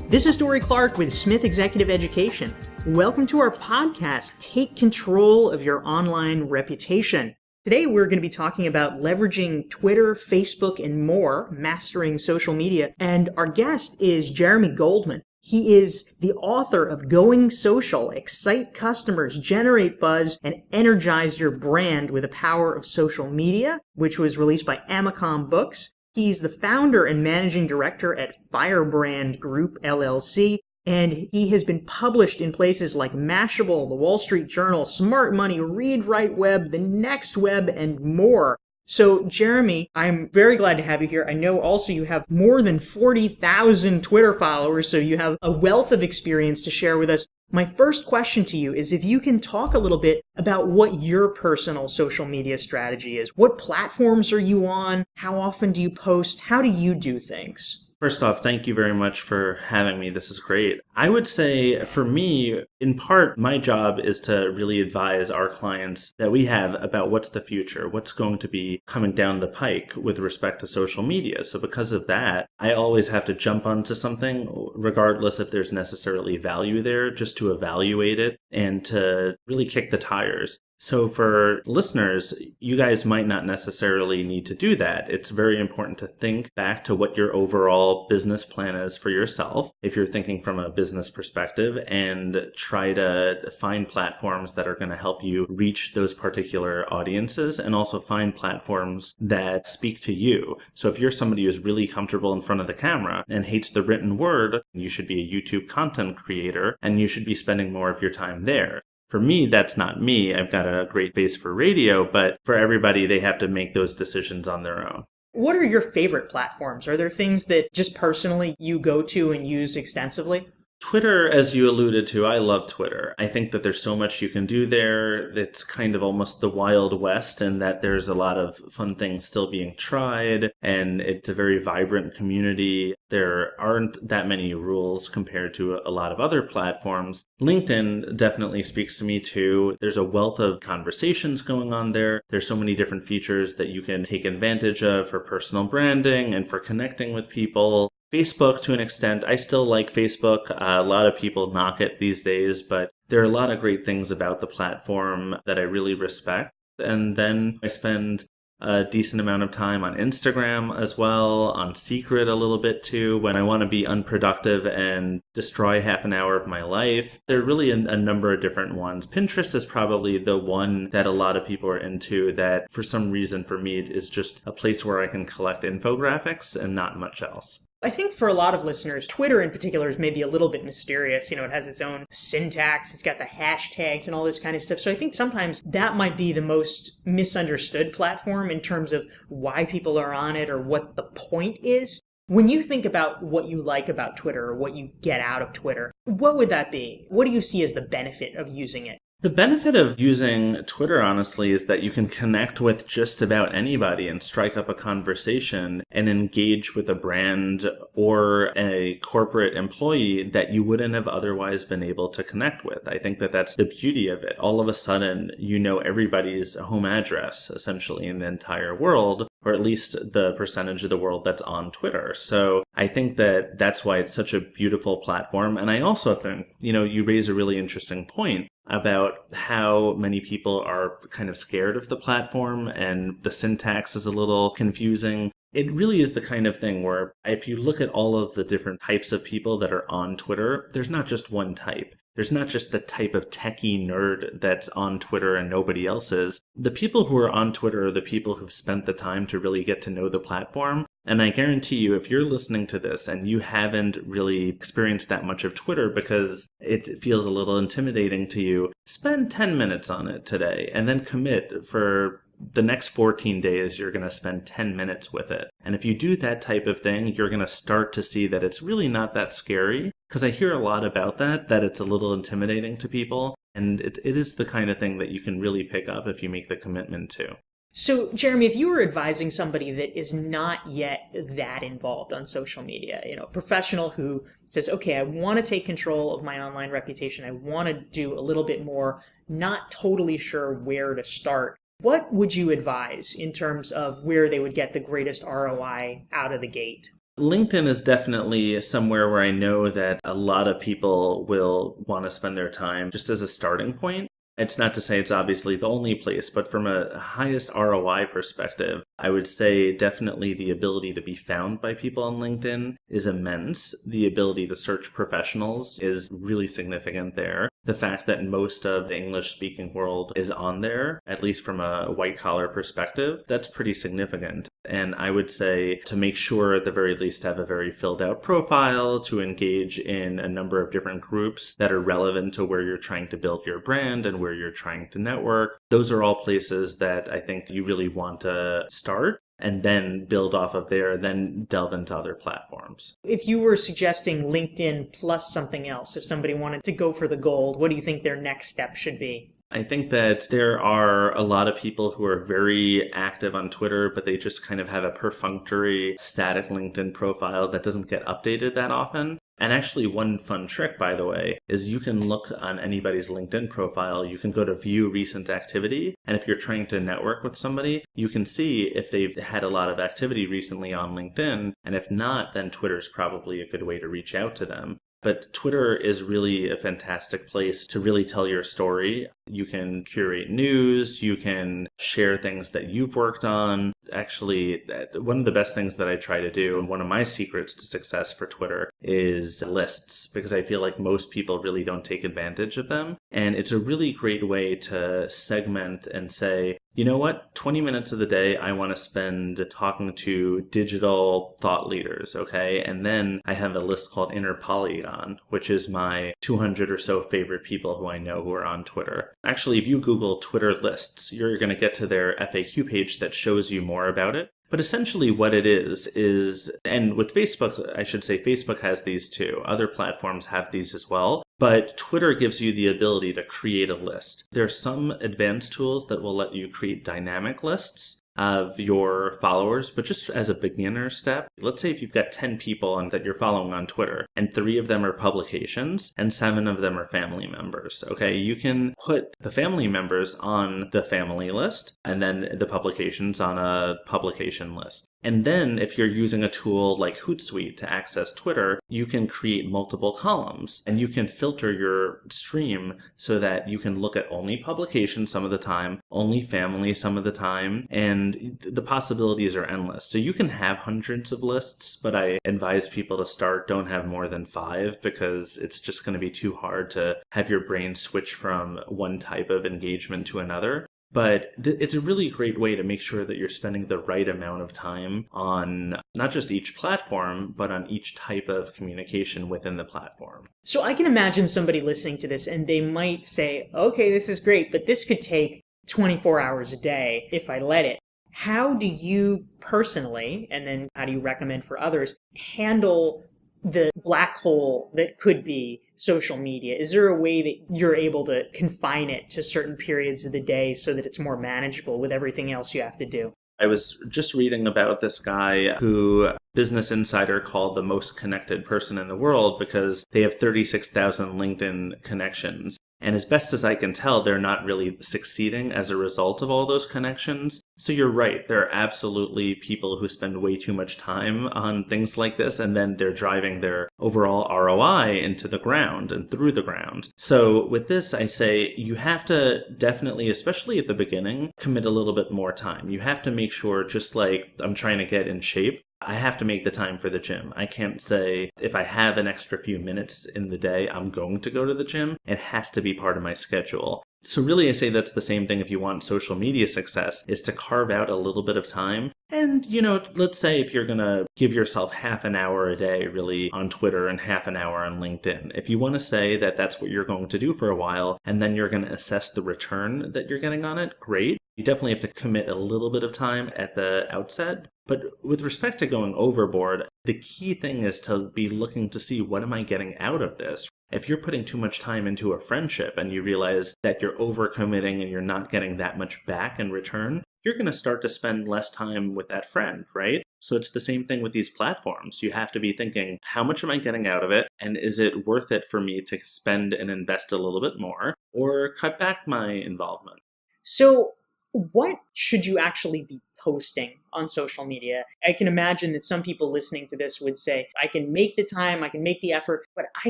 This is Dory Clark with Smith Executive Education. Welcome to our podcast, Take Control of Your Online Reputation. Today we're going to be talking about leveraging Twitter, Facebook, and more, mastering social media. And our guest is Jeremy Goldman. He is the author of Going Social, Excite Customers, Generate Buzz, and Energize Your Brand with the Power of Social Media, which was released by Amicom Books. He's the founder and managing director at Firebrand Group, LLC, and he has been published in places like Mashable, The Wall Street Journal, Smart Money, Read Write Web, The Next Web, and more. So, Jeremy, I'm very glad to have you here. I know also you have more than 40,000 Twitter followers, so you have a wealth of experience to share with us. My first question to you is if you can talk a little bit about what your personal social media strategy is. What platforms are you on? How often do you post? How do you do things? First off, thank you very much for having me. This is great. I would say for me, in part, my job is to really advise our clients that we have about what's the future, what's going to be coming down the pike with respect to social media. So because of that, I always have to jump onto something, regardless if there's necessarily value there, just to evaluate it and to really kick the tires. So for listeners, you guys might not necessarily need to do that. It's very important to think back to what your overall business plan is for yourself, if you're thinking from a business perspective, and try to find platforms that are going to help you reach those particular audiences, and also find platforms that speak to you. So if you're somebody who's really comfortable in front of the camera and hates the written word, you should be a YouTube content creator, and you should be spending more of your time there. For me, that's not me. I've got a great face for radio, but for everybody, they have to make those decisions on their own. What are your favorite platforms? Are there things that just personally you go to and use extensively? Twitter, as you alluded to, I love Twitter. I think that there's so much you can do there. It's kind of almost the Wild West in that there's a lot of fun things still being tried, and it's a very vibrant community. There aren't that many rules compared to a lot of other platforms. LinkedIn definitely speaks to me too. There's a wealth of conversations going on there. There's so many different features that you can take advantage of for personal branding and for connecting with people. Facebook, to an extent, I still like Facebook. A lot of people knock it these days, but there are a lot of great things about the platform that I really respect. And then I spend a decent amount of time on Instagram as well, on Secret a little bit too, when I want to be unproductive and destroy half an hour of my life. There are really a number of different ones. Pinterest is probably the one that a lot of people are into that for some reason for me is just a place where I can collect infographics and not much else. I think for a lot of listeners, Twitter in particular is maybe a little bit mysterious. You know, it has its own syntax, it's got the hashtags and all this kind of stuff. So I think sometimes that might be the most misunderstood platform in terms of why people are on it or what the point is. When you think about what you like about Twitter or what you get out of Twitter, what would that be? What do you see as the benefit of using it? The benefit of using Twitter, honestly, is that you can connect with just about anybody and strike up a conversation and engage with a brand or a corporate employee that you wouldn't have otherwise been able to connect with. I think that that's the beauty of it. All of a sudden, you know everybody's home address, essentially, in the entire world, or at least the percentage of the world that's on Twitter. So I think that that's why it's such a beautiful platform. And I also think, you raise a really interesting point about how many people are kind of scared of the platform and the syntax is a little confusing. It really is the kind of thing where if you look at all of the different types of people that are on Twitter, there's not just one type. There's not just the type of techie nerd that's on Twitter and nobody else is. The people who are on Twitter are the people who've spent the time to really get to know the platform. And I guarantee you, if you're listening to this and you haven't really experienced that much of Twitter because it feels a little intimidating to you, spend 10 minutes on it today and then commit for the next 14 days, you're going to spend 10 minutes with it. And if you do that type of thing, you're going to start to see that it's really not that scary. Because I hear a lot about that it's a little intimidating to people. And it is the kind of thing that you can really pick up if you make the commitment to. So, Jeremy, if you were advising somebody that is not yet that involved on social media, a professional who says, okay, I want to take control of my online reputation, I want to do a little bit more, not totally sure where to start, what would you advise in terms of where they would get the greatest ROI out of the gate? LinkedIn is definitely somewhere where I know that a lot of people will want to spend their time just as a starting point. It's not to say it's obviously the only place, but from a highest ROI perspective, I would say definitely the ability to be found by people on LinkedIn is immense. The ability to search professionals is really significant there. The fact that most of the English speaking world is on there, at least from a white collar perspective, that's pretty significant. And I would say to make sure at the very least to have a very filled out profile, to engage in a number of different groups that are relevant to where you're trying to build your brand and where you're trying to network. Those are all places that I think you really want to start and then build off of there, then delve into other platforms. If you were suggesting LinkedIn plus something else, if somebody wanted to go for the gold, what do you think their next step should be? I think that there are a lot of people who are very active on Twitter, but they just kind of have a perfunctory static LinkedIn profile that doesn't get updated that often. And actually, one fun trick, by the way, is you can look on anybody's LinkedIn profile. You can go to view recent activity. And if you're trying to network with somebody, you can see if they've had a lot of activity recently on LinkedIn. And if not, then Twitter's probably a good way to reach out to them. But Twitter is really a fantastic place to really tell your story. You can curate news, you can share things that you've worked on. Actually, one of the best things that I try to do, and one of my secrets to success for Twitter, is lists, because I feel like most people really don't take advantage of them. And it's a really great way to segment and say, you know what, 20 minutes of the day I want to spend talking to digital thought leaders, okay? And then I have a list called Inner Polygon, which is my 200 or so favorite people who I know who are on Twitter. Actually, if you Google Twitter lists, you're going to get to their FAQ page that shows you more about it. But essentially what it is, and with Facebook, I should say Facebook has these too. Other platforms have these as well. But Twitter gives you the ability to create a list. There are some advanced tools that will let you create dynamic lists of your followers, but just as a beginner step, let's say if you've got 10 people that you're following on Twitter, and 3 of them are publications, and 7 of them are family members, okay? You can put the family members on the family list, and then the publications on a publication list. And then if you're using a tool like Hootsuite to access Twitter, you can create multiple columns and you can filter your stream so that you can look at only publications some of the time, only family some of the time, and the possibilities are endless. So you can have hundreds of lists, but I advise people to don't have more than 5 because it's just going to be too hard to have your brain switch from one type of engagement to another. But it's a really great way to make sure that you're spending the right amount of time on not just each platform, but on each type of communication within the platform. So I can imagine somebody listening to this and they might say, okay, this is great, but this could take 24 hours a day if I let it. How do you personally, and then how do you recommend for others, handle the black hole that could be social media? Is there a way that you're able to confine it to certain periods of the day so that it's more manageable with everything else you have to do? I was just reading about this guy who Business Insider called the most connected person in the world because they have 36,000 LinkedIn connections. And as best as I can tell, they're not really succeeding as a result of all those connections. So you're right. There are absolutely people who spend way too much time on things like this, and then they're driving their overall ROI into the ground and through the ground. So with this, I say you have to definitely, especially at the beginning, commit a little bit more time. You have to make sure, just like I'm trying to get in shape, I have to make the time for the gym. I can't say if I have an extra few minutes in the day, I'm going to go to the gym. It has to be part of my schedule. So really, I say that's the same thing if you want social media success, is to carve out a little bit of time. And, let's say if you're going to give yourself half an hour a day really on Twitter and half an hour on LinkedIn, if you want to say that that's what you're going to do for a while, and then you're going to assess the return that you're getting on it, great. You definitely have to commit a little bit of time at the outset. But with respect to going overboard, the key thing is to be looking to see, what am I getting out of this? If you're putting too much time into a friendship and you realize that you're overcommitting and you're not getting that much back in return, you're going to start to spend less time with that friend, right? So it's the same thing with these platforms. You have to be thinking, how much am I getting out of it? And is it worth it for me to spend and invest a little bit more or cut back my involvement? So What should you actually be posting on social media? I can imagine that some people listening to this would say, I can make the time, I can make the effort, but I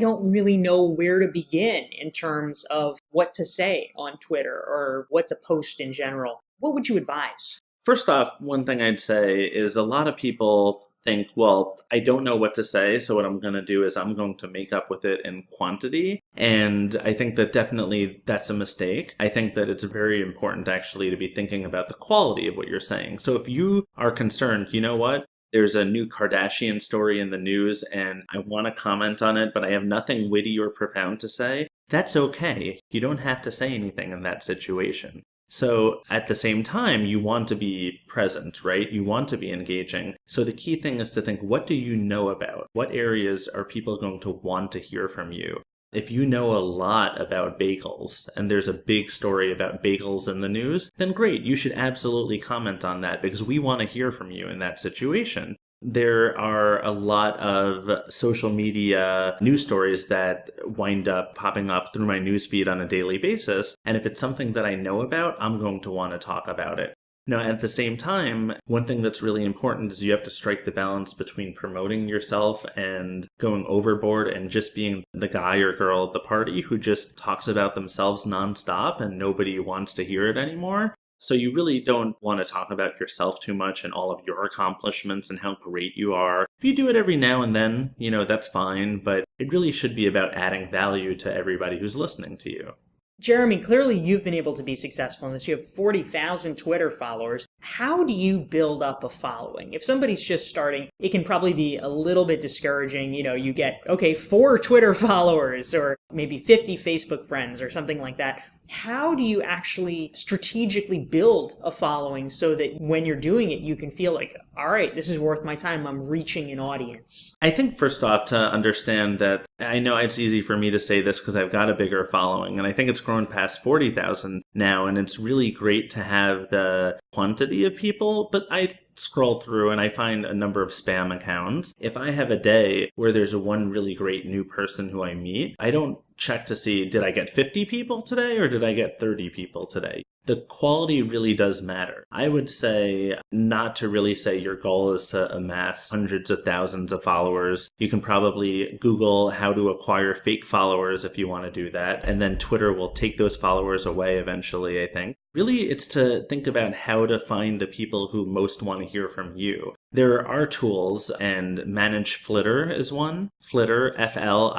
don't really know where to begin in terms of what to say on Twitter or what to post in general. What would you advise? First off, one thing I'd say is a lot of people think, well, I don't know what to say, so what I'm going to do is I'm going to make up with it in quantity. And I think that definitely that's a mistake. I think that it's very important actually to be thinking about the quality of what you're saying. So if you are concerned, you know what? There's a new Kardashian story in the news and I want to comment on it, but I have nothing witty or profound to say. That's okay. You don't have to say anything in that situation. So at the same time, you want to be present, right? You want to be engaging. So the key thing is to think, what do you know about? What areas are people going to want to hear from you? If you know a lot about bagels and there's a big story about bagels in the news, then great, you should absolutely comment on that because we want to hear from you in that situation. There are a lot of social media news stories that wind up popping up through my newsfeed on a daily basis. And if it's something that I know about, I'm going to want to talk about it. Now, at the same time, one thing that's really important is you have to strike the balance between promoting yourself and going overboard and just being the guy or girl at the party who just talks about themselves nonstop and nobody wants to hear it anymore. So you really don't want to talk about yourself too much and all of your accomplishments and how great you are. If you do it every now and then, that's fine, but it really should be about adding value to everybody who's listening to you. Jeremy, clearly you've been able to be successful in this. You have 40,000 Twitter followers. How do you build up a following? If somebody's just starting, it can probably be a little bit discouraging. You get, 4 Twitter followers or maybe 50 Facebook friends or something like that. How do you actually strategically build a following so that when you're doing it, you can feel like, all right, this is worth my time. I'm reaching an audience. I think first off to understand that I know it's easy for me to say this because I've got a bigger following and I think it's grown past 40,000 now. And it's really great to have the quantity of people, but I scroll through and I find a number of spam accounts. If I have a day where there's one really great new person who I meet, I don't check to see, did I get 50 people today or did I get 30 people today? The quality really does matter. I would say not to really say your goal is to amass hundreds of thousands of followers. You can probably Google how to acquire fake followers if you want to do that. And then Twitter will take those followers away eventually, I think. Really, it's to think about how to find the people who most want to hear from you. There are tools, and Manage Flitter is one. Flitter, Flitter,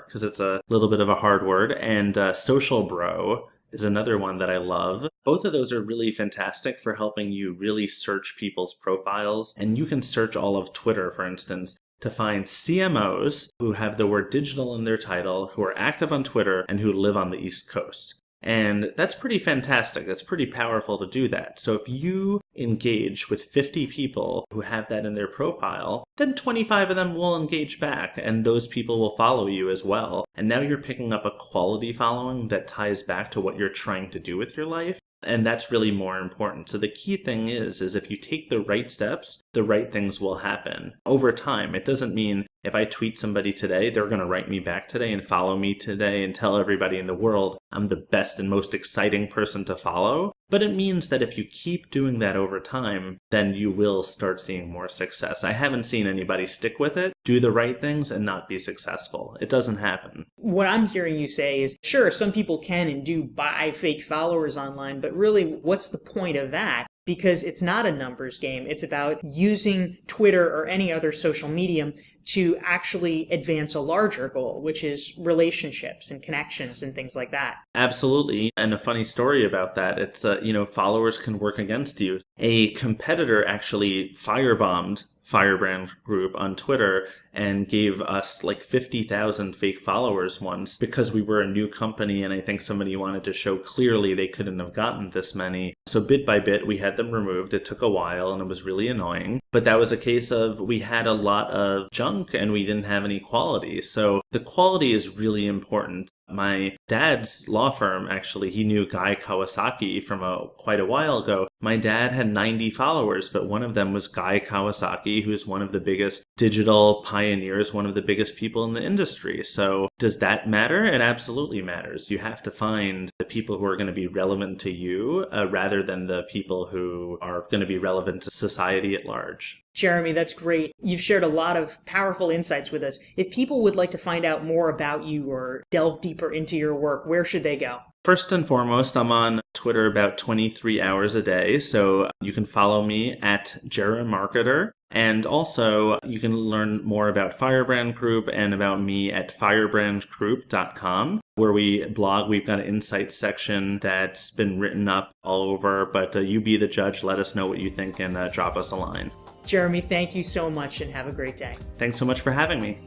because it's a little bit of a hard word. And Social Bro is another one that I love. Both of those are really fantastic for helping you really search people's profiles. And you can search all of Twitter, for instance, to find CMOs who have the word digital in their title, who are active on Twitter, and who live on the East Coast. And that's pretty fantastic. That's pretty powerful to do that. So if you engage with 50 people who have that in their profile, then 25 of them will engage back and those people will follow you as well. And now you're picking up a quality following that ties back to what you're trying to do with your life. And that's really more important. So the key thing is if you take the right steps, the right things will happen over time. It doesn't mean if I tweet somebody today, they're going to write me back today and follow me today and tell everybody in the world I'm the best and most exciting person to follow. But it means that if you keep doing that over time, then you will start seeing more success. I haven't seen anybody stick with it, do the right things, and not be successful. It doesn't happen. What I'm hearing you say is, sure, some people can and do buy fake followers online, but really, what's the point of that? Because it's not a numbers game. It's about using Twitter or any other social medium to actually advance a larger goal, which is relationships and connections and things like that. Absolutely. And a funny story about that, it's, followers can work against you. A competitor actually firebombed Firebrand Group on Twitter and gave us like 50,000 fake followers once because we were a new company and I think somebody wanted to show clearly they couldn't have gotten this many. So bit by bit, we had them removed. It took a while and it was really annoying. But that was a case of we had a lot of junk and we didn't have any quality. So the quality is really important. My dad's law firm, actually, he knew Guy Kawasaki from quite a while ago. My dad had 90 followers, but one of them was Guy Kawasaki, who's one of the biggest digital pioneers, one of the biggest people in the industry. So does that matter? It absolutely matters. You have to find the people who are going to be relevant to you rather than the people who are going to be relevant to society at large. Jeremy, that's great. You've shared a lot of powerful insights with us. If people would like to find out more about you or delve deeper into your work, where should they go? First and foremost, I'm on Twitter about 23 hours a day, so you can follow me at JeremMarketer. And also, you can learn more about Firebrand Group and about me at firebrandgroup.com, where we blog. We've got an insights section that's been written up all over, but you be the judge. Let us know what you think and drop us a line. Jeremy, thank you so much and have a great day. Thanks so much for having me.